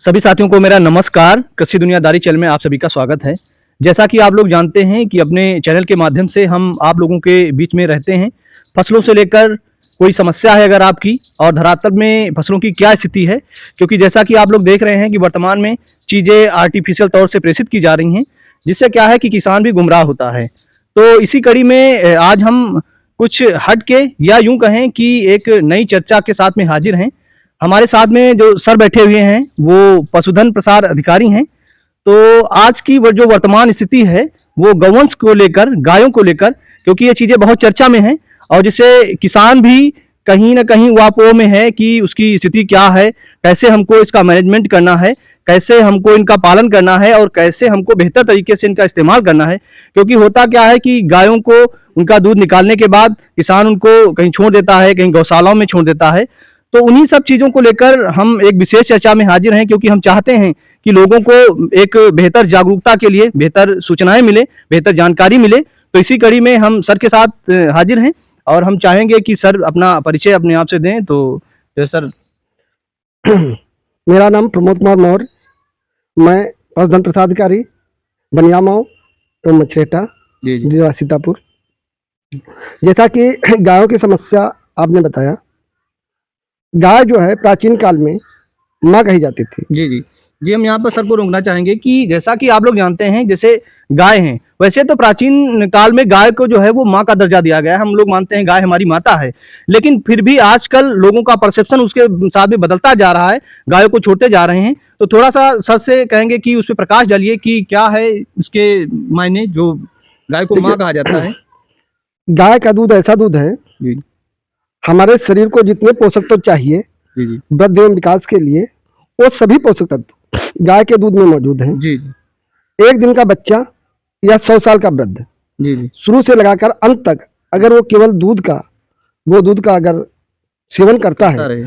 सभी साथियों को मेरा नमस्कार। कृषि दुनियादारी चैनल में आप सभी का स्वागत है। जैसा कि आप लोग जानते हैं कि अपने चैनल के माध्यम से हम आप लोगों के बीच में रहते हैं। फसलों से लेकर कोई समस्या है अगर आपकी, और धरातल में फसलों की क्या स्थिति है, क्योंकि जैसा कि आप लोग देख रहे हैं कि वर्तमान में चीज़ें आर्टिफिशियल तौर से प्रेषित की जा रही हैं, जिससे क्या है कि किसान भी गुमराह होता है। तो इसी कड़ी में आज हम कुछ हट के, या यूं कहें कि एक नई चर्चा के साथ में हाजिर हैं। हमारे साथ में जो सर बैठे हुए हैं वो पशुधन प्रसार अधिकारी हैं। तो आज की वो जो वर्तमान स्थिति है वो गौवंश को लेकर, गायों को लेकर, क्योंकि ये चीज़ें बहुत चर्चा में हैं और जिससे किसान भी कहीं ना कहीं वापों में है कि उसकी स्थिति क्या है, कैसे हमको इसका मैनेजमेंट करना है, कैसे हमको इनका पालन करना है और कैसे हमको बेहतर तरीके से इनका इस्तेमाल करना है। क्योंकि होता क्या है कि गायों को उनका दूध निकालने के बाद किसान उनको कहीं छोड़ देता है, कहीं गौशालाओं में छोड़ देता है। तो उन्हीं सब चीज़ों को लेकर हम एक विशेष चर्चा में हाजिर हैं, क्योंकि हम चाहते हैं कि लोगों को एक बेहतर जागरूकता के लिए बेहतर सूचनाएं मिले, बेहतर जानकारी मिले। तो इसी कड़ी में हम सर के साथ हाजिर हैं और हम चाहेंगे कि सर अपना परिचय अपने आप से दें। तो सर। मेरा नाम प्रमोद कुमार मौर्य, मैं पशुधन प्रसार अधिकारी बनियामाओ तो मछरेटा जिला सीतापुर। जैसा कि गायों की समस्या आपने बताया, गाय जो है प्राचीन काल में माँ कही जाती थी। जी, हम यहाँ पर सर को रोकना चाहेंगे कि जैसा कि आप लोग जानते हैं, जैसे गाय हैं, वैसे तो प्राचीन काल में गाय को जो है वो माँ का दर्जा दिया गया है। हम लोग मानते हैं गाय हमारी माता है, लेकिन फिर भी आजकल लोगों का परसेप्शन उसके साथ में बदलता जा रहा है, गायों को छोड़ते जा रहे हैं। तो थोड़ा सा सर से कहेंगे कि उस पर प्रकाश डालिए कि क्या है उसके मायने, जो गाय को माँ कहा जाता है। गाय का दूध ऐसा दूध है जी, हमारे शरीर को जितने पोषक तत्व चाहिए जी, वृद्धि एवं विकास के लिए, वो सभी पोषक तत्व गाय के दूध में मौजूद हैं। जी, एक दिन का बच्चा या 100 साल का वृद्ध, जी, शुरू से लगाकर अंत तक अगर वो केवल दूध का अगर सेवन करता है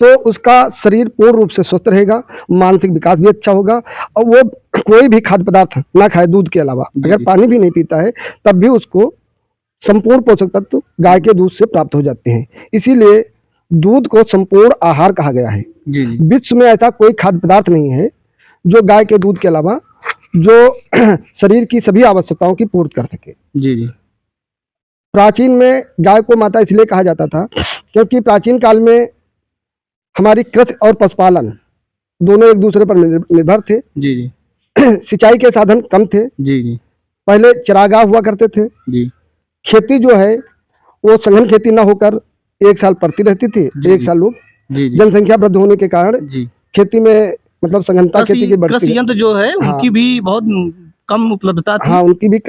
तो उसका शरीर पूर्ण रूप से स्वस्थ रहेगा, मानसिक विकास भी अच्छा होगा। और वो कोई भी खाद्य पदार्थ ना खाए दूध के अलावा, अगर पानी भी नहीं पीता है तब भी उसको संपूर्ण पोषक तत्व गाय के दूध से प्राप्त हो जाते हैं। इसीलिए दूध को संपूर्ण आहार कहा गया है। विश्व में ऐसा कोई खाद्य पदार्थ नहीं है जो गाय के दूध के अलावा जो शरीर की सभी आवश्यकताओं की पूर्ति कर सके। प्राचीन में गाय को माता इसलिए कहा जाता था क्योंकि प्राचीन काल में हमारी कृषि और पशुपालन दोनों एक दूसरे पर निर्भर थे। सिंचाई के साधन कम थे। पहले चरागाह हुआ करते थे। खेती जो है वो सघन खेती ना होकर एक साल पड़ती रहती थी। एक साल लोग जनसंख्या वृद्धि होने के कारण खेती में मतलब सघनता खेती की बढ़ती, कृषि यंत्र जो है उनकी भी बहुत कम उपलब्धता थी। हाँ, उनकी भी।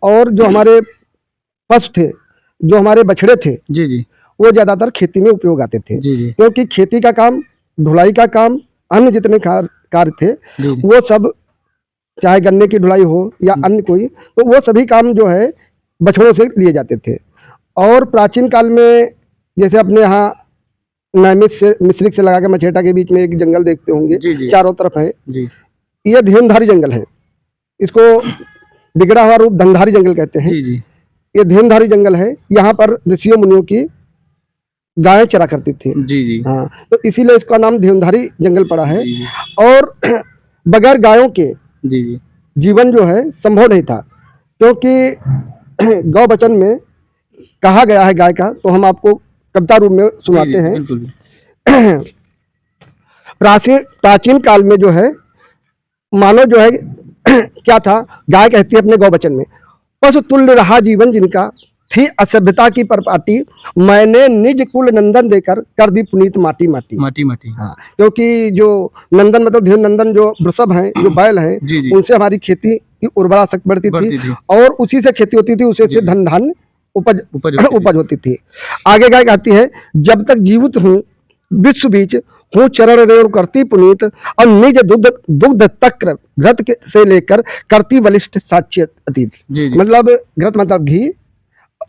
और जो हमारे पशु थे, जो हमारे बछड़े थे, वो ज्यादातर खेती में उपयोग आते थे। क्योंकि खेती का काम, ढुलाई का काम, अन्य जितने कार्य थे वो सब, चाहे गन्ने की ढुलाई हो या अन्य कोई, तो वो सभी काम जो है बछड़ों से लिए जाते थे। और प्राचीन काल में जैसे अपने यहाँ नैमिष से मिश्रिक से लगा के मछेटा के बीच में एक जंगल देखते होंगे, चारों तरफ है। ये धेनुधारी जंगल है, इसको बिगड़ा हुआ रूप धनधारी जंगल कहते हैं। ये धेनुधारी जंगल है, यहाँ पर ऋषियों मुनियों की गायें चरा करती थी। हाँ, तो इसीलिए इसका नाम धेनुधारी जंगल पड़ा है। और बगैर गायों के जीवन जो है संभव नहीं था, क्योंकि गौ वचन में कहा गया है गाय का, तो हम आपको कविता रूप में सुनाते हैं। प्राचीन काल में जो है मानव जो है क्या था, गाय कहती है अपने गौ वचन में, पशु तुल्य रहा जीवन जिनका, थी असभ्यता की परपाटी, मैंने निज कुल नंदन देकर कर दी पुनीत माटी माटी माटी माटी। हाँ, क्योंकि जो नंदन मतलब धेनु नंदन जो वृषभ हैं, जो बैल हैं, उनसे हमारी खेती की उर्वरा शक्ति बढ़ती थी और उसी से खेती होती थी, उसी से धन धान्य उपज होती थी। आगे गाय कहती है, जब तक जीवित हूँ विश्व बीच हूँ चरण रेव करती पुनीत, और निज दुग्ध तक घृत से लेकर करती बलिष्ठ साक्ष्य अतीत। मतलब घृत मतलब घी,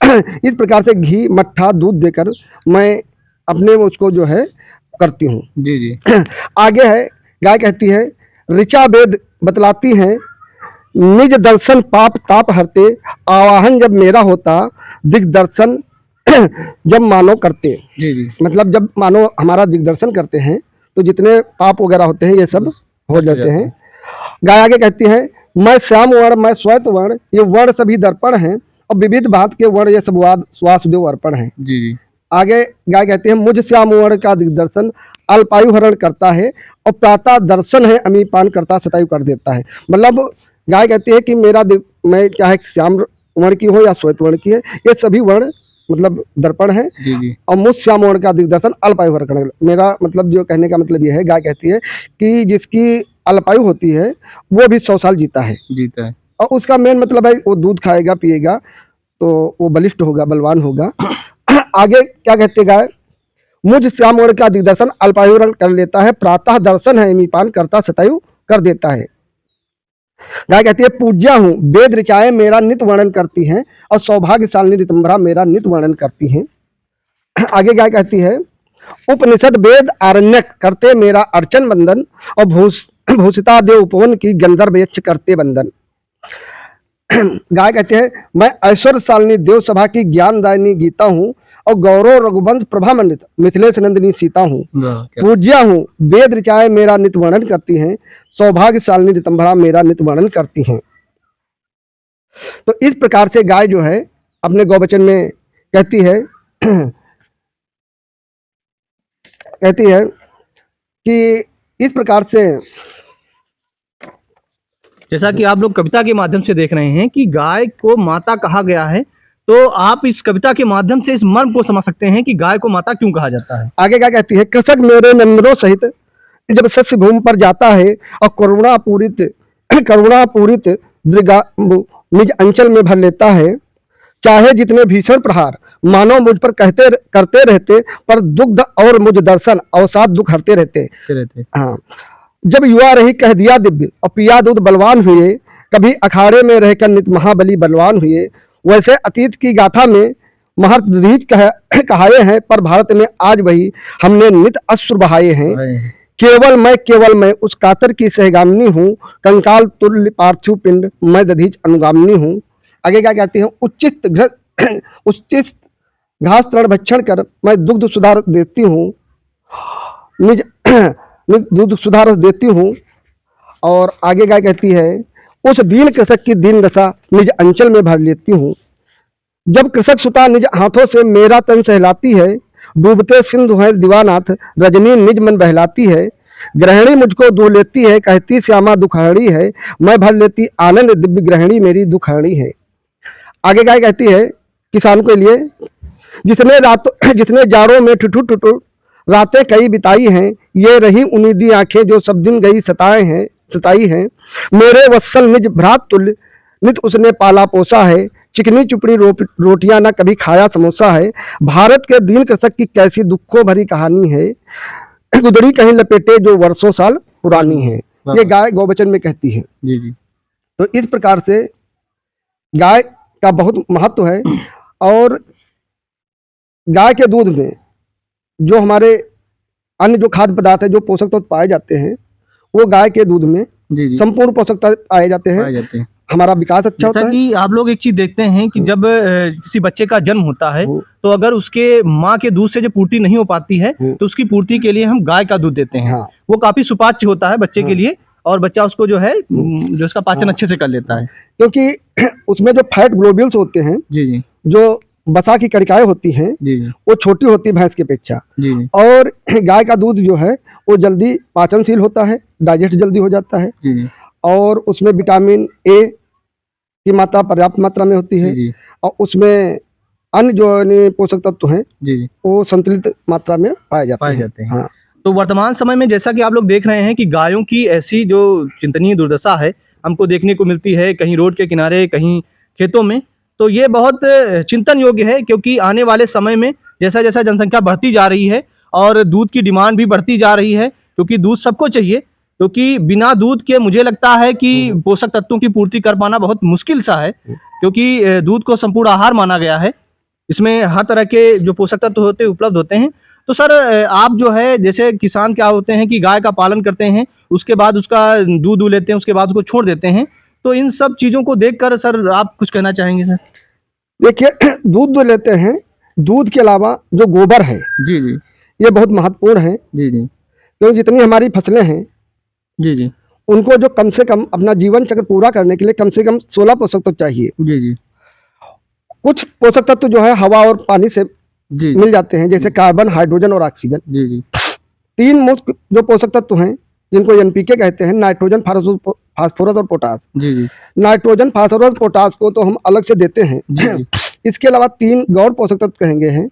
इस प्रकार से घी, मट्ठा, दूध देकर मैं अपने उसको जो है करती हूँ। आगे है गाय कहती है, ऋचा वेद बतलाती है, निज दर्शन पाप ताप हरते, आवाहन जब मेरा होता दिग्दर्शन जब मानव करते। मतलब जब मानव हमारा दिग्दर्शन करते हैं तो जितने पाप वगैरह होते हैं ये सब हो जाते हैं। गाय आगे कहती है, मैं श्याम वर्ण, मैं श्वेत वर्ण, ये वर्ण सभी दर्पण हैं, और विविध भांत के वर्ण ये सब वासुदेव अर्पण हैं। जी जी। आगे गाय कहती है, मुझ श्याम वर्ण का दिग्दर्शन अल्पायु हरण करता है, और प्रातः दर्शन है अमीपान करता शतायु कर देता है। मतलब गाय कहती है कि मैं चाहे श्याम वर्ण की हो या श्वेत वर्ण की है, ये सभी वर्ण मतलब दर्पण है। जी जी। और मुझ श्याम वर्ण का दिग्दर्शन अल्पायु हरण करने, मेरा मतलब जो कहने का मतलब ये है, गाय कहती है कि जिसकी अल्पायु होती है वो भी 100 साल जीता है। और उसका मेन मतलब है वो दूध खाएगा पिएगा तो वो बलिष्ठ होगा, बलवान होगा। आगे क्या कहते गाय, मुझ श्याम वर्ण का दिग्दर्शन अल्पायु कर लेता है, प्रातः दर्शन है अमीपान करता शतायु कर देता है। गाय कहती है, पूज्या हूँ, वेद ऋचाएं मेरा नित वर्णन करती हैं, और सौभाग्यशालिनी ऋतंभरा मेरा नित वर्णन करती हैं। आगे गाय कहती है, उपनिषद वेद आरण्यक करते मेरा अर्चन बंदन, और भूषिता देव उपवन की गंधर्व यक्ष करते बंदन। गाय कहते हैं, मैं ऐश्वर्यशालिनी देव सभा की ज्ञानदायिनी गीता हूँ, और गौरव रघुवंश प्रभा मंडित मिथिलेश नंदिनी सीता हूँ। पूज्या हूँ, वेद ऋचाएं मेरा नित वर्णन करती हैं, सौभाग्यशालिनी ऋतंभरा मेरा नित वर्णन करती हैं। तो इस प्रकार से गाय जो है अपने गौवचन में कहती है कि इस प्रकार से, जैसा कि आप लोग कविता के माध्यम से देख रहे हैं कि गाय को माता कहा गया है, तो आप इस कविता के माध्यम से इस मर्म को समझ सकते हैं कि गाय को माता क्यों कहा जाता है। आगे क्या कहती है, कृषक मेरे नंदनों सहित जब शस्य भूमि पर जाता है, और करुणा पूरित निज अंचल में भर लेता है, चाहे जितने भीषण प्रहार मानो मुझ पर करते रहते, पर दुग्ध और मुझ दर्शन अवसाद दुख हरते रहते। हाँ, जब युवा रही कह दिया दिव्य, और पिया दूध बलवान हुए, कभी अखाड़े में रहकर नित महाबली बलवान हुए। वैसे अतीत की गाथा में महर्ष दधीच कहाए हैं, पर भारत में आज वही हमने नित अश्रु बहाए हैं। केवल मैं उस कातर की सहगामिनी हूँ, कंकाल तुल्य पार्थिव पिंड मैं दधीच अनुगामिनी हूँ। आगे क्या कहते हैं, उचित घास तृण भक्षण कर मैं दुग्ध सुधार देती हूँ, निज दूध सुधार देती हूँ। और आगे क्या कहती है, उस दीन कृषक की दीन दशा निज अंचल में भर लेती हूँ। जब कृषक सुता निज हाथों से मेरा तन सहलाती है, डूबते सिंधु है दीवानाथ रजनी निज मन बहलाती है। ग्रहणी मुझको दू लेती है, कहती श्यामा दुखहरी है, मैं भर लेती आनंद दिव्य ग्रहणी मेरी दुखहरी है। आगे क्या कहती है, किसान के लिए, जिसने जाड़ों में ठुठु रातें कई बिताई हैं, ये रही उन्नीदी आंखें जो सब दिन गई सताई हैं। मेरे वत्सल निज भ्रात तुल्य नित उसने पाला पोसा है, चिकनी चुपड़ी रोटियां ना कभी खाया समोसा है। भारत के दीन कृषक की कैसी दुखों भरी कहानी है, गुदड़ी कहीं लपेटे जो वर्षों साल पुरानी है। ये गाय गौवचन में कहती है। जी जी। तो इस प्रकार से गाय का बहुत महत्व है। और गाय के दूध में जो हमारे अन्य जो खाद्य पदार्थ है, जो पोषक तत्व पाए जाते हैं, वो गाय के दूध में संपूर्ण पोषक तत्व पाए जाते हैं। हमारा विकास अच्छा होता है। कि आप लोग एक चीज देखते हैं कि जब किसी बच्चे का जन्म होता है, तो अगर उसके माँ के दूध से जो पूर्ति नहीं हो पाती है, तो उसकी पूर्ति के लिए हम गाय का दूध देते हैं। हाँ। वो काफी सुपाच्य होता है बच्चे के लिए, और बच्चा उसको जो है जो उसका पाचन अच्छे से कर लेता है, क्योंकि उसमें जो फैट ग्लोब्यूल्स होते हैं, जी जी, जो बसा की कणिकाएं होती हैं, जी जी, वो छोटी होती है भैंस की अपेक्षा। जी जी। और गाय का दूध जो है वो जल्दी पाचनशील होता है, डाइजेस्ट जल्दी हो जाता है। जी जी। और उसमें विटामिन ए की मात्रा पर्याप्त मात्रा में होती है। जी। और उसमें अन्य जो पोषक तत्व हैं, जी जी, वो संतुलित मात्रा में पाए जाते हैं। हाँ। तो वर्तमान समय में जैसा कि आप लोग देख रहे हैं कि गायों की ऐसी जो चिंतनीय दुर्दशा है हमको देखने को मिलती है, कहीं रोड के किनारे, कहीं खेतों में। तो ये बहुत चिंतन योग्य है, क्योंकि आने वाले समय में जैसा जैसा जनसंख्या बढ़ती जा रही है और दूध की डिमांड भी बढ़ती जा रही है, क्योंकि दूध सबको चाहिए, क्योंकि बिना दूध के मुझे लगता है कि पोषक तत्वों की पूर्ति कर पाना बहुत मुश्किल सा है, क्योंकि दूध को संपूर्ण आहार माना गया है। इसमें हर तरह के जो पोषक तत्व होते हैं उपलब्ध होते हैं। तो सर आप जो है, जैसे किसान क्या होते हैं कि गाय का पालन करते हैं, उसके बाद उसका दूध लेते हैं, उसके बाद उसको छोड़ देते हैं, तो इन सब चीज़ों को देखकर सर आप कुछ कहना चाहेंगे सर? देखिए, दूध जो लेते हैं, दूध के अलावा जो गोबर है, जी जी, ये बहुत महत्वपूर्ण है। जी जी, क्योंकि जितनी हमारी फसलें हैं, जी जी, उनको जो कम से कम अपना जीवन चक्र पूरा करने के लिए कम से कम 16 पोषक तत्व चाहिए। जी जी कुछ पोषक तत्व जो है हवा और पानी से जी मिल जाते हैं, जैसे कार्बन, हाइड्रोजन और ऑक्सीजन। जी जी 3 मुख्य जो पोषक तत्व हैं जिनको एनपीके कहते हैं, नाइट्रोजन, फास्फोरस और पोटास। जी जी नाइट्रोजन, फास्फोरस, पोटास को तो हम अलग से देते हैं। जी जी इसके अलावा 3 गौण पोषक तत्व कहेंगे हैं,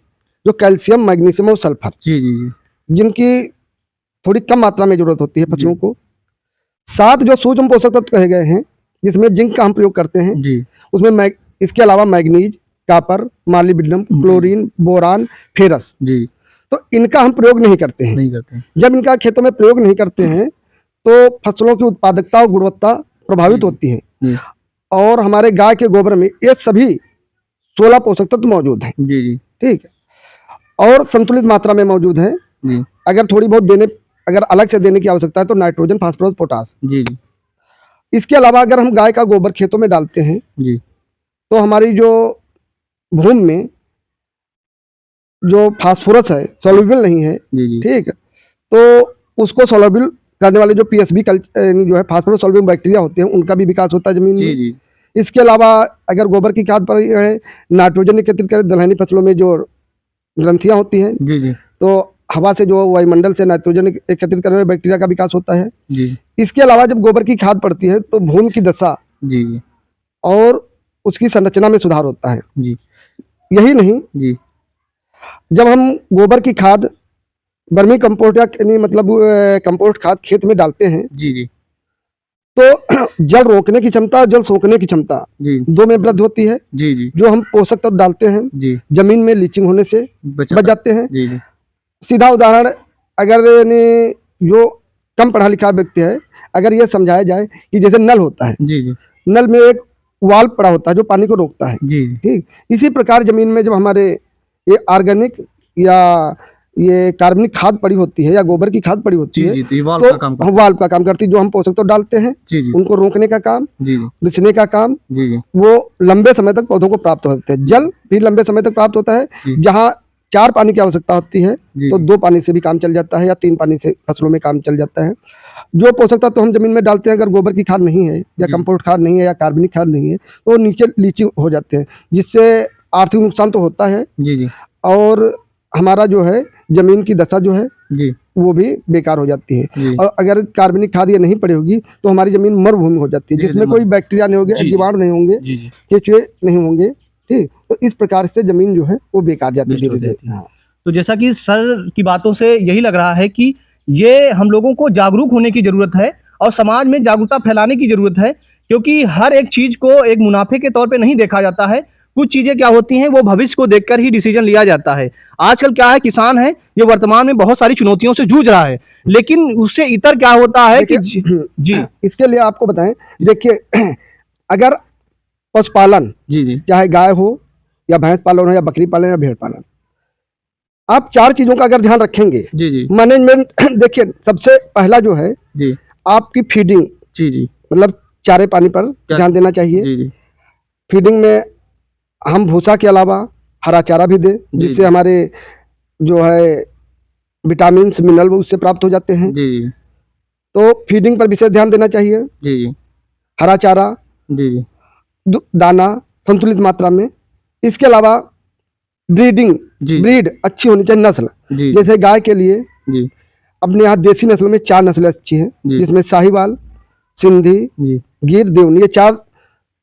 जो कैल्शियम, मैग्नीशियम और सल्फर, जी जी जिनकी थोड़ी कम मात्रा में जरूरत होती है फसलों को। 7 जो सूक्ष्म पोषक तत्व कहे गए हैं, जिसमें जिंक का हम प्रयोग करते हैं, जी उसमें इसके अलावा manganese, copper, molybdenum, chlorine, boron, ferrous, जी तो इनका हम प्रयोग नहीं करते हैं। नहीं करते हैं। जब इनका खेतों में प्रयोग नहीं करते हैं तो फसलों की उत्पादकता और गुणवत्ता प्रभावित होती है। जी और हमारे गाय के गोबर में ये सभी 16 पोषक तत्व मौजूद हैं। जी जी ठीक है, और संतुलित मात्रा में मौजूद है। जी अगर थोड़ी बहुत अगर अलग से देने की आवश्यकता है तो नाइट्रोजन, फास्फोरस, पोटास। जी जी इसके अलावा अगर हम गाय का गोबर खेतों में डालते हैं जी तो हमारी जो भूमि में जो फास्फोरस है सॉल्युबल नहीं है, जी जी ठीक है, तो उसको सॉल्युबल करने वाले जो पीएसबी जो है फास्फोरस सॉल्युबल बैक्टीरिया होते हैं, उनका भी विकास होता है जमीन जी में। जी इसके अलावा अगर गोबर की खाद पर जो है नाइट्रोजन एकत्रित करें, दलहनी फसलों में जो ग्रंथियां होती हैं, जी जी तो हवा से जो वायुमंडल से नाइट्रोजन एकत्रित करने वाले बैक्टीरिया का विकास होता है। जी इसके अलावा जब गोबर की खाद पड़ती है तो भूमि की दशा जी जी और उसकी संरचना में सुधार होता है। जी यही नहीं, जी जब हम गोबर की खाद वर्मी कंपोस्ट या यानी मतलब कंपोस्ट खाद खेत में डालते हैं जी जी तो जल रोकने की क्षमता, जल सोखने की क्षमता जी दो में वृद्धि होती है। जी जी जो हम पोषक तत्व डालते हैं जी जमीन में लीचिंग होने से बचा बच जाते हैं। जी जी सीधा उदाहरण, अगर यानी जो कम पढ़ा लिखा व्यक्ति है, अगर ये समझाया जाए कि जैसे नल होता है, जी जी नल में एक वाल्व पड़ा होता है जो पानी को रोकता है, जी ठीक, इसी प्रकार जमीन में जब हमारे ये ऑर्गेनिक या ये कार्बनिक खाद पड़ी होती है या गोबर की खाद पड़ी होती जी है, जी तो ये वाल्व तो का काम करता वाल्व का काम करती है। जो हम पोषक तत्व डालते हैं जी जी उनको रोकने का काम, जी जी रिसने का काम, जी जी वो लंबे समय तक पौधों को प्राप्त होते हैं। जल भी लंबे समय तक प्राप्त होता है। जी। जहाँ 4 पानी की आवश्यकता होती है जी तो 2 पानी से भी काम चल जाता है या 3 पानी से फसलों में काम चल जाता है। जो पोषक तत्व हम जमीन में डालते हैं, अगर गोबर की खाद नहीं है या जी। कंपोस्ट खाद नहीं है या कार्बनिक खाद नहीं है, तो वो नीचे लीचिंग हो जाते हैं, जिससे आर्थिक नुकसान तो होता है जी जी और हमारा जो है जमीन की दशा जो है जी वो भी बेकार हो जाती है। जी और अगर कार्बनिक खाद ये नहीं पड़ी होगी तो हमारी जमीन मरुभूमि हो जाती है, जी, जिसमें जी, कोई बैक्टीरिया नहीं होंगे, जी, जीवाणु नहीं होंगे, जी जी केचुए नहीं होंगे। ठीक, तो इस प्रकार से जमीन जो है वो बेकार जाती है नष्ट हो धीरे जाती धीरे। है। तो जैसा कि सर की बातों से यही लग रहा है कि ये हम लोगों को जागरूक होने की जरूरत है और समाज में जागरूकता फैलाने की जरूरत है, क्योंकि हर एक चीज को एक मुनाफे के तौर पे नहीं देखा जाता है। कुछ चीजें क्या होती हैं, वो भविष्य को देखकर ही डिसीजन लिया जाता है। आजकल क्या है, किसान है ये वर्तमान में बहुत सारी चुनौतियों से जूझ रहा है, लेकिन उससे इतर क्या होता है कि जी इसके लिए आपको बताएं, देखिए अगर पशुपालन, जी जी चाहे गाय हो या भैंस पालन हो या बकरी पालन या भेड़ पालन, आप 4 चीजों का अगर ध्यान रखेंगे, जी जी मैनेजमेंट देखिए सबसे पहला जो है जी आपकी फीडिंग, जी जी मतलब चारे पानी पर ध्यान देना चाहिए। जी जी फीडिंग में हम भूसा के अलावा हरा चारा भी दें, जी, जिससे जी। हमारे जो है विटामिन मिनरल उससे प्राप्त हो जाते हैं। जी जी तो फीडिंग पर विशेष ध्यान देना चाहिए। जी जी हरा चारा, जी जी दाना संतुलित मात्रा में। इसके अलावा ब्रीडिंग, जी ब्रीड अच्छी होनी चाहिए, नस्ल। जी जैसे गाय के लिए जी अपने यहाँ देसी नस्ल में 4 नस्लें अच्छी हैं, जी। जिसमें साहिवाल, सिंधी, जी गिर देवनी, ये 4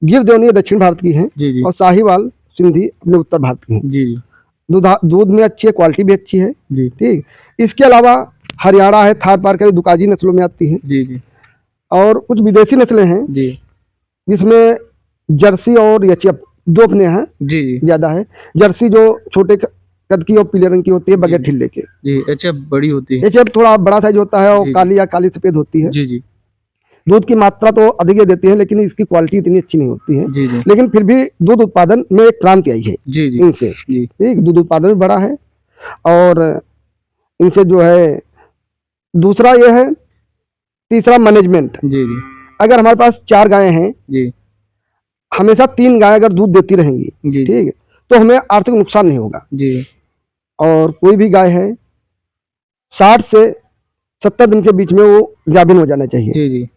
गिर देवनी ये दक्षिण भारत की हैं जी जी और साहिवाल, सिंधी अपने उत्तर भारत की हैं। जी जी दूध में अच्छी है, क्वालिटी भी अच्छी है। जी ठीक, इसके अलावा हरियाणा है, थार पारकर, दुकाजी नस्लों में आती हैं। जी जी और कुछ विदेशी नस्लें हैं जी जिसमें जर्सी और एचएफ 2 अपने यहाँ जी जी ज्यादा है। जर्सी जो छोटे कद की और पीले रंग की होती है बगैर जी। ठिल्ले के। जी एचएफ बड़ी होती है। एचएफ थोड़ा बड़ा साइज होता है और जी, जी। काली या काली सफेद होती है। जी जी दूध की मात्रा तो अधिक ही देती है, लेकिन इसकी क्वालिटी इतनी अच्छी नहीं होती है। जी जी लेकिन फिर भी दूध उत्पादन में एक क्रांति आई है जी जी इनसे। जी ठीक, दूध उत्पादन भी बड़ा है और इनसे जो है दूसरा ये है। तीसरा मैनेजमेंट, जी जी अगर हमारे पास 4 गायें हैं, जी हमेशा 3 गायें अगर दूध देती रहेंगी, जी ठीक है, तो हमें आर्थिक नुकसान नहीं होगा। जी और कोई भी गाय है 60 से 70 दिन के बीच में वो गाभिन हो जाना चाहिए। जी जी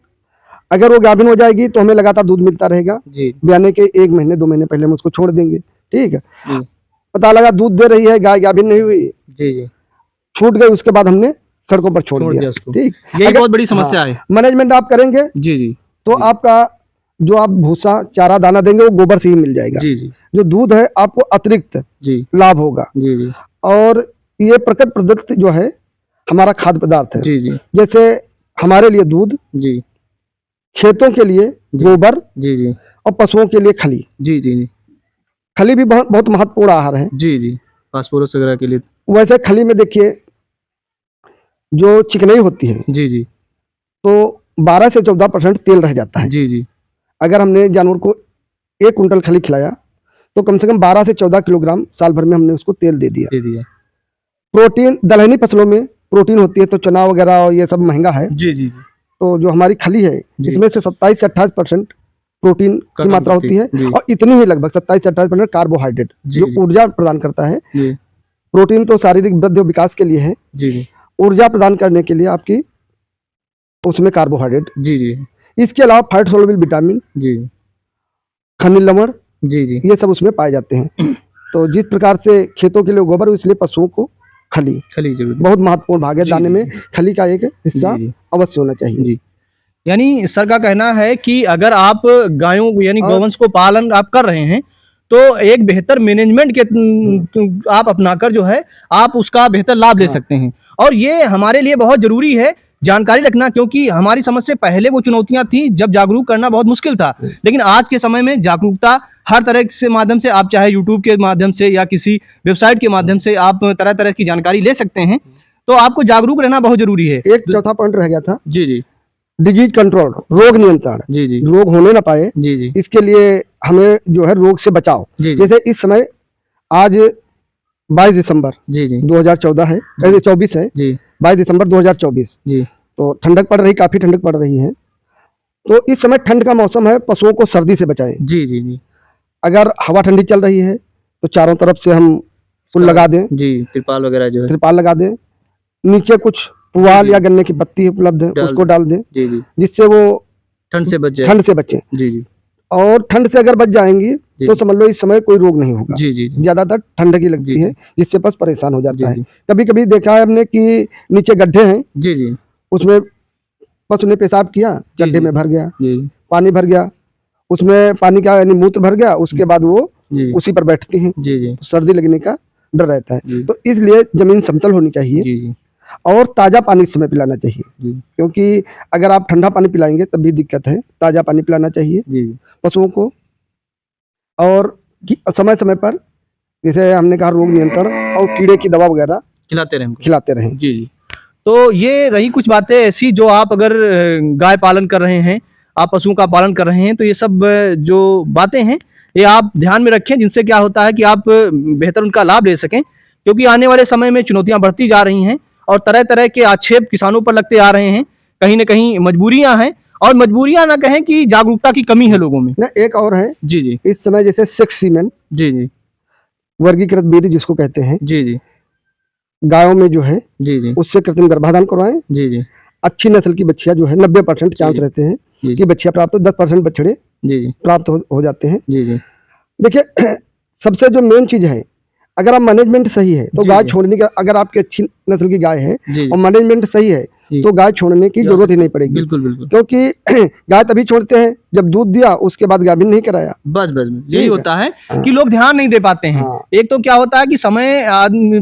अगर वो गाभिन हो जाएगी तो हमें लगातार दूध मिलता रहेगा। जी ब्याने के 1 महीने 2 महीने पहले हम उसको छोड़ देंगे। ठीक है, जी पता लगा दूध दे रही है, गाय गाभिन नहीं हुई, जी जी छूट गई, उसके बाद हमने सड़कों पर छोड़ छोड़ दिया। दिया उसको। ठीक, यही अगर बहुत बड़ी समस्या है। मैनेजमेंट आप करेंगे जी जी तो जी। आपका जो आप भूसा चारा दाना देंगे वो गोबर से ही मिल जाएगा। जी जी जो दूध है आपको अतिरिक्त जी लाभ होगा। जी जी और ये प्रकृति प्रदत्त जो है हमारा खाद्य पदार्थ है। जी जी जैसे हमारे लिए दूध, जी खेतों के लिए जी। गोबर जी जी और पशुओं के लिए खली। जी जी खली भी बहुत बहुत महत्वपूर्ण आहार है। जी जी फास्फोरस वगैरह के लिए। वैसे खली में देखिए जो चिकनाई होती है जी जी तो 12 से 14% तेल रह जाता है। जी जी अगर हमने जानवर को 1 कुंटल खली खिलाया तो कम से कम 12 से 14 किलोग्राम साल भर में हमने उसको तेल दे दिया। दे दिया। प्रोटीन, दलहनी फसलों में प्रोटीन होती है तो चना वगैरह और ये सब महंगा है। जी जी जी तो जो हमारी खली है जी। इसमें से 27 से 28% प्रोटीन का की मात्रा काम होती है जी। और इतनी ही लगभग 27 से 28% कार्बोहाइड्रेट जी, जो जी। ऊर्जा प्रदान करता है। जी प्रोटीन तो शारीरिक वृद्धि और विकास के लिए है, जी जी ऊर्जा प्रदान करने के लिए आपकी उसमें कार्बोहाइड्रेट। जी जी इसके अलावा फैट सोल्युबल विटामिन, जी खनिज लवण, जी जी ये सब उसमें पाए जाते हैं। तो जिस प्रकार से खेतों के लिए गोबर, इसलिए पशुओं को खली खली जरूर। बहुत महत्वपूर्ण भाग है। जी, दाने जी, में खली का एक हिस्सा जी, जी। अवश्य होना चाहिए। जी यानी सर का कहना है कि अगर आप गायों यानी और- गौवंश को पालन आप कर रहे हैं तो एक बेहतर मैनेजमेंट के आप अपनाकर जो है आप उसका बेहतर लाभ ले हाँ। सकते हैं। और ये हमारे लिए बहुत जरूरी है जानकारी रखना, क्योंकि हमारी समझ से पहले वो चुनौतियां थी जब जागरूक करना बहुत मुश्किल था, लेकिन आज के समय में जागरूकता हर तरह से माध्यम से, आप चाहे यूट्यूब के माध्यम से या किसी वेबसाइट के माध्यम से आप तरह तरह की जानकारी ले सकते हैं। तो आपको जागरूक रहना बहुत जरूरी है। एक चौथा पॉइंट रह गया था, जी जी डिजीज कंट्रोल, रोग नियंत्रण। जी जी रोग होने ना पाए, जी जी इसके लिए हमें जो है रोग से बचाव। जी जी जैसे इस समय आज 22 दिसंबर जी जी 2014 है, 24 है, जी 22 दिसंबर 2024। जी तो ठंडक पड़ रही, काफी ठंडक पड़ रही है। तो इस समय ठंड का मौसम है, पशुओं को सर्दी से बचाएं। जी जी जी अगर हवा ठंडी चल रही है तो चारों तरफ से हम फुल लगा दें, जी त्रिपाल वगैरह जो है त्रिपाल लगा दें, नीचे कुछ पुआल जी। या गन्ने की पत्ती उपलब्ध है डाल उसको दें। डाल दें, जी जी जिससे वो ठंड से बच जाए। ठंड से बचें। जी जी और ठंड से अगर बच जाएंगी जी। तो समझ लो इस समय कोई रोग नहीं होगा। जी जी जी ज्यादातर ठंड की लगती जी, है, जिससे पशु परेशान हो जी जाता है। जी कभी कभी देखा है हमने कि नीचे गड्ढे हैं, जी जी उसमें पशु ने पेशाब किया, जी, गड्ढे जी। में भर गया, जी पानी भर गया, उसमें पानी का यानी मूत्र भर गया, उसके बाद वो जी उसी पर बैठती हैं, जी जी तो सर्दी लगने का डर रहता है। जी तो इसलिए जमीन समतल होनी चाहिए जी जी और ताज़ा पानी इस समय पिलाना चाहिए, जी क्योंकि अगर आप ठंडा पानी पिलाएंगे तब भी दिक्कत है। ताज़ा पानी पिलाना चाहिए जी पशुओं को। और समय समय पर जैसे हमने कहा रोग नियंत्रण और कीड़े की दवा वगैरह खिलाते रहे हमको। खिलाते रहें। जी जी तो ये रही कुछ बातें ऐसी जो आप अगर गाय पालन कर रहे हैं, आप पशुओं का पालन कर रहे हैं, तो ये सब जो बातें हैं ये आप ध्यान में रखें, जिनसे क्या होता है कि आप बेहतर उनका लाभ ले सकें। क्योंकि आने वाले समय में चुनौतियां बढ़ती जा रही हैं और तरह तरह के आक्षेप किसानों पर लगते आ रहे हैं। कहीं ना कहीं मजबूरियां हैं, और मजबूरियां ना कहें कि जागरूकता की कमी है लोगों में। ना एक और है, जी जी इस समय जैसे सेक्स सीमेन, जी जी वर्गीकृत बीज जिसको कहते हैं, जी जी गायों में जो है जी जी उससे कृत्रिम गर्भाधान करवाएं। जी जी अच्छी नस्ल की बच्चियां जो है 90% चांस जी। रहते हैं जी कि बच्चियां प्राप्त हो, 10% बछड़े जी जी प्राप्त हो जाते हैं। जी जी देखिए सबसे जो मेन चीज है, अगर आप मैनेजमेंट सही है तो जी, गाय जी। छोड़ने का, अगर आपकी अच्छी नस्ल की गाय है जी और मैनेजमेंट सही है जी। तो गाय छोड़ने की जरूरत ही नहीं पड़ेगी। बिल्कुल बिल्कुल क्योंकि गाय तभी छोड़ते हैं जब दूध दिया, उसके बाद गाभिन नहीं कराया। बस बस यही ठीक है। होता है हाँ। कि लोग ध्यान नहीं दे पाते हैं। हाँ। एक तो क्या होता है कि समय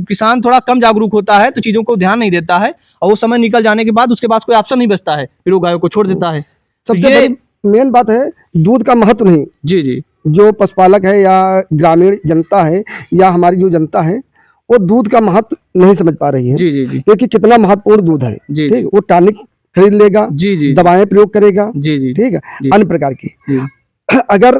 किसान थोड़ा कम जागरूक होता है तो चीजों को ध्यान नहीं देता है, और वो समय निकल जाने के बाद उसके पास कोई ऑप्शन नहीं बचता है, फिर वो गायों को छोड़ देता है। तो सबसे ये बड़ी मेन बात है दूध का महत्व नहीं। जी जी जो पशुपालक है या ग्रामीण जनता है या हमारी जो जनता है, वो दूध का महत्व नहीं समझ पा रही है। जी जी जी क्योंकि कितना महत्वपूर्ण दूध है। जी ठीक, वो टॉनिक खरीद लेगा, जी जी दवाएं प्रयोग करेगा, जी जी ठीक है, जी। अन्य प्रकार की। जी अगर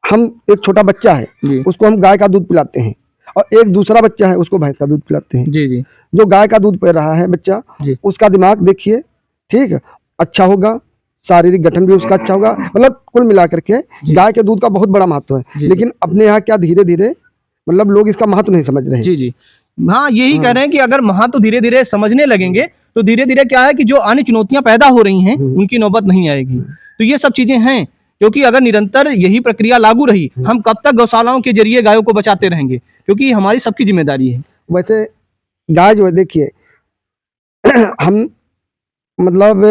हम एक छोटा बच्चा है जी उसको हम गाय का दूध पिलाते हैं, और एक दूसरा बच्चा है उसको भैंस का दूध पिलाते हैं। जी जी जो गाय का दूध पी रहा है बच्चा, जी। उसका दिमाग देखिए, ठीक है, अच्छा होगा, शारीरिक गठन भी उसका अच्छा होगा। मतलब कुल मिलाकर के गाय के दूध का बहुत बड़ा महत्व है। जी। लेकिन अपने यहाँ क्या धीरे धीरे मतलब लोग इसका महत्व नहीं समझ रहे हैं। जी जी हाँ, यही हाँ। कह रहे हैं कि अगर महत्व धीरे धीरे समझने लगेंगे तो धीरे धीरे क्या है कि जो अन्य चुनौतियां पैदा हो रही हैं उनकी नौबत नहीं आएगी। तो ये सब चीजें हैं, क्योंकि अगर निरंतर यही प्रक्रिया लागू रही, हम कब तक गौशालाओं के जरिए गायों को बचाते रहेंगे, क्योंकि हमारी सबकी जिम्मेदारी है। वैसे गाय जो है देखिए हम मतलब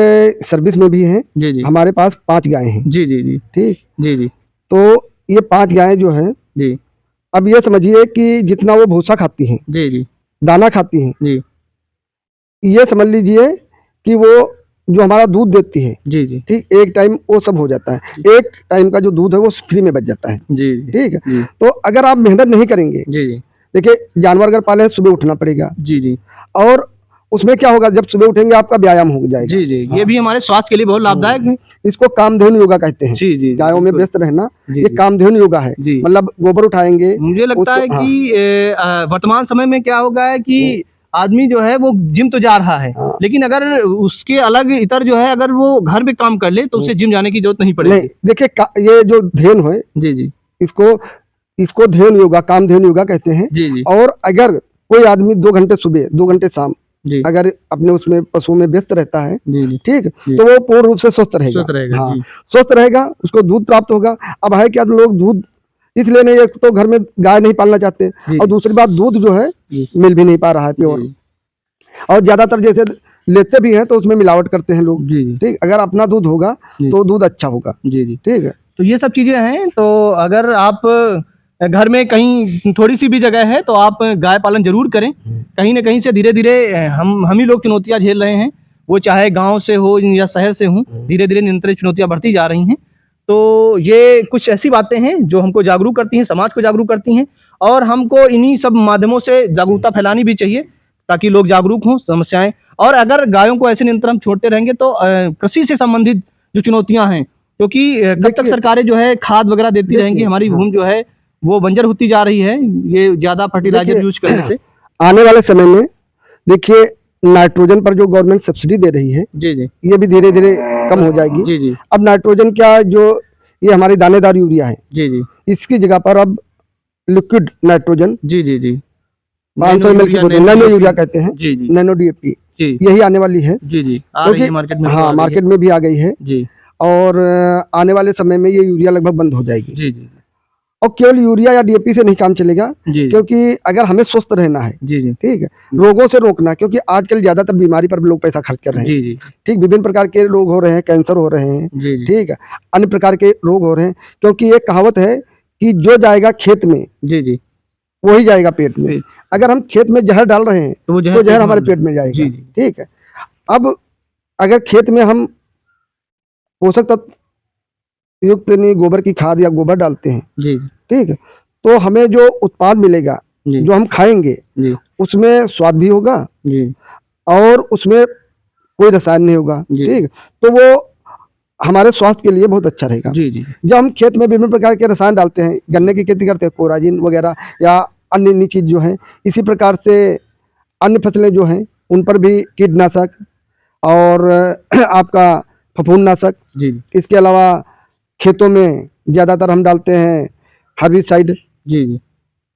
सर्विस में भी हैं, जी जी हमारे पास 5 गाय हैं। जी जी जी ठीक, जी जी तो ये 5 गायें जो हैं, जी अब ये समझिए कि जितना वो भूसा खाती हैं, जी जी दाना खाती हैं, जी ये समझ लीजिए कि वो जो हमारा दूध देती है, जी जी ठीक, एक टाइम वो सब हो जाता है। एक टाइम का जो दूध है वो फ्री में बच जाता है। जी ठीक है, जी तो अगर आप मेहनत नहीं करेंगे, जी जी देखिए जानवर अगर पाले सुबह उठना पड़ेगा, जी जी और उसमें क्या होगा, जब सुबह उठेंगे आपका व्यायाम हो जाएगा। जी जी ये हाँ, भी हमारे स्वास्थ्य के लिए बहुत लाभदायक है। इसको कामधेनु योगा कहते हैं। जी जी जी गायों में बिल्कुल। व्यस्त रहना, जी ये जी कामधेनु योगा है। जी मतलब गोबर उठाएंगे मुझे लगता उसको, है हाँ, कि वर्तमान समय में क्या होगा है कि आदमी जो है वो जिम तो जा रहा है, हाँ। लेकिन अगर उसके अलग इतर जो है अगर वो घर में काम कर ले तो उसे जिम जाने की जरूरत नहीं नहीं, पड़ेगी। देखिए ये जो धेनु है, जी जी इसको इसको धेनु योगा, कामधेनु योगा कहते हैं। जी जी और अगर कोई आदमी 2 घंटे सुबह 2 घंटे शाम जी अगर अपने उसमें पशुओं में व्यस्त रहता है, जी जी ठीक, जी तो वो पूर्ण रूप से स्वस्थ रहेगा। स्वस्थ रहेगा। हाँ, जी स्वस्थ रहेगा, उसको दूध प्राप्त होगा। अब है क्या, लोग दूध इसलिए नहीं, एक तो घर में गाय नहीं पालना चाहते, जी और दूसरी बात दूध जो है जी मिल भी नहीं पा रहा है प्योर। जी और ज्यादातर जैसे लेते भी हैं तो उसमें मिलावट करते हैं लोग। जी जी ठीक, अगर अपना दूध होगा जी तो दूध अच्छा होगा। जी जी ठीक है, तो ये सब चीजें हैं। तो अगर आप घर में कहीं थोड़ी सी भी जगह है तो आप गाय पालन जरूर करें। कहीं ना कहीं से धीरे धीरे हम ही लोग चुनौतियां झेल रहे हैं, वो चाहे गांव से हो या शहर से हो, धीरे धीरे निरंतर चुनौतियां बढ़ती जा रही हैं। तो ये कुछ ऐसी बातें हैं जो हमको जागरूक करती हैं, समाज को जागरूक करती हैं, और हमको इन्हीं सब माध्यमों से जागरूकता फैलानी भी चाहिए ताकि लोग जागरूक हों समस्याएं। और अगर गायों को ऐसे निरंतर हम छोड़ते रहेंगे तो कृषि से संबंधित जो चुनौतियां हैं, क्योंकि कब तक देखिए सरकारें जो है खाद वगैरह देती रहेंगी, हमारी हाँ, भूमि जो है वो बंजर होती जा रही है, ये ज्यादा फर्टिलाइजर देखिए यूज करने से। आने वाले समय में देखिए नाइट्रोजन पर जो गवर्नमेंट सब्सिडी दे रही है, जी जी ये भी धीरे धीरे कम हो जाएगी। जी जी अब नाइट्रोजन क्या, जो ये हमारी दानेदार यूरिया है, जी जी इसकी जगह पर अब लिक्विड नाइट्रोजन जी जी जी 500 ml की बोतल, नैनो यूरिया कहते हैं, जी जी नैनो डीएपी, जी यही आने वाली है। जी जी आ रही है क्योंकि मार्केट में, तो आ हाँ, रही है। मार्केट में भी आ गई है। जी और आने वाले समय में ये यूरिया लगभग बंद हो जाएगी। जी जी और केवल यूरिया या डीएपी से नहीं काम चलेगा, जी क्योंकि अगर हमें स्वस्थ रहना है, जी जी ठीक है, रोगों से रोकना, क्योंकि आजकल ज्यादातर बीमारी पर लोग पैसा खर्च कर रहे हैं। जी जी ठीक, विभिन्न प्रकार के रोग हो रहे हैं, कैंसर हो रहे हैं, जी जी ठीक है, अन्य प्रकार के रोग हो रहे हैं, क्योंकि एक कहावत है कि जो जाएगा खेत में जी जी वही जाएगा पेट में। जी। अगर हम खेत में जहर डाल रहे हैं तो वो तो जहर हमारे में- पेट में जाएगा। जी जी ठीक है, अब अगर खेत में हम पोषक तत्व युक्त नहीं गोबर की खाद या गोबर डालते हैं, जी ठीक है, तो हमें जो उत्पाद मिलेगा, जी जो हम खाएंगे, जी उसमें स्वाद भी होगा जी और उसमें कोई रसायन नहीं होगा। जी। ठीक, तो वो हमारे स्वास्थ्य के लिए बहुत अच्छा रहेगा। जी जी जब हम खेत में विभिन्न प्रकार के रसायन डालते हैं, गन्ने की खेती करते हैं, कोराजिन वगैरह या अन्य अन्य चीज जो है, इसी प्रकार से अन्य फसलें जो हैं उन पर भी कीटनाशक और आपका फफूंदनाशक, जी इसके अलावा खेतों में ज़्यादातर हम डालते हैं हर्बिसाइड, जी जी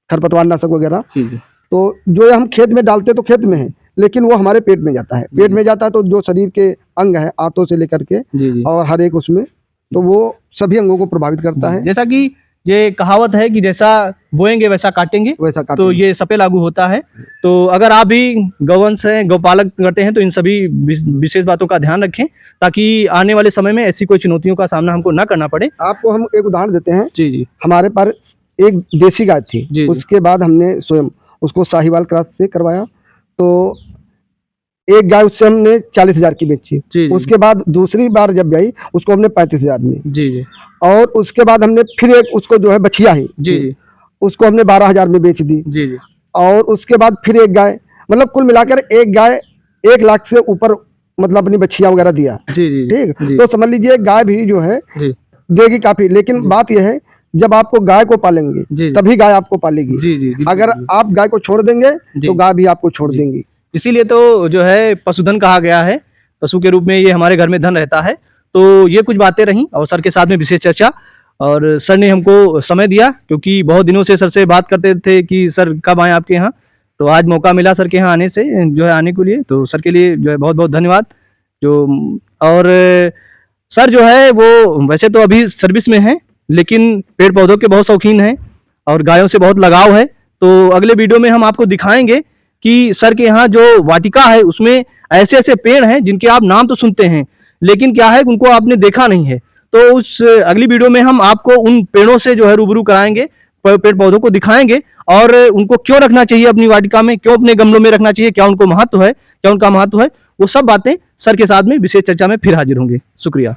खरपतवार नाशक वगैरह। जी जी तो जो हम खेत में डालते हैं तो खेत में है, लेकिन वो हमारे पेट में जाता है। पेट में जाता है तो जो शरीर के अंग है, आंतों से लेकर के जी जी और हर एक उसमें, तो वो सभी अंगों को प्रभावित करता है। जैसा कि ये कहावत है कि जैसा बोएंगे वैसा काटेंगे, वैसा तो काटेंगे। ये सब पे लागू होता है। तो अगर आप भी गौवंश हैं, गौपालक करते हैं, तो इन सभी विशेष बातों का ध्यान रखें ताकि आने वाले समय में ऐसी कोई चुनौतियों का सामना हमको ना करना पड़े। आपको हम एक उदाहरण देते हैं। जी जी हमारे पास एक देसी गाय थी, जी। उसके बाद हमने स्वयं उसको साहिवाल क्रॉस से करवाया, तो एक गाय उससे हमने 40,000 की बेची। जी। उसके बाद दूसरी बार जब गई उसको हमने 35,000 में, जी जी और उसके बाद हमने फिर एक उसको जो है बछिया ही जी जी उसको हमने 12,000 में बेच दी। जी जी और उसके बाद फिर एक गाय, मतलब कुल मिलाकर एक गाय 1 लाख से ऊपर मतलब अपनी बछिया वगैरह दिया। जी जी ठीक, जी तो समझ लीजिए गाय भी जो है जी देगी काफी, लेकिन बात यह है जब आपको गाय को पालेंगे जी। तभी गाय आपको पालेगी। जी जी बिल्कुल, अगर बिल्कुल। आप गाय को छोड़ देंगे जी। तो गाय भी आपको छोड़ जी। देंगी। इसीलिए तो जो है पशुधन कहा गया है, पशु के रूप में ये हमारे घर में धन रहता है। तो ये कुछ बातें रहीं और सर के साथ में विशेष चर्चा, और सर ने हमको समय दिया, क्योंकि बहुत दिनों से सर से बात करते थे कि सर कब आए आपके यहाँ, तो आज मौका मिला सर के यहाँ आने से, जो है आने के लिए, तो सर के लिए जो है बहुत बहुत धन्यवाद। जो और सर जो है वो वैसे तो अभी सर्विस में है, लेकिन पेड़ पौधों के बहुत शौकीन हैं और गायों से बहुत लगाव है। तो अगले वीडियो में हम आपको दिखाएंगे कि सर के यहाँ जो वाटिका है उसमें ऐसे ऐसे पेड़ हैं जिनके आप नाम तो सुनते हैं, लेकिन क्या है उनको आपने देखा नहीं है। तो उस अगली वीडियो में हम आपको उन पेड़ों से जो है रूबरू कराएंगे, पेड़ पौधों को दिखाएंगे और उनको क्यों रखना चाहिए अपनी वाटिका में, क्यों अपने गमलों में रखना चाहिए, क्या उनको महत्व है, क्या उनका महत्व है, वो सब बातें सर के साथ में विशेष चर्चा में फिर हाजिर होंगे। शुक्रिया।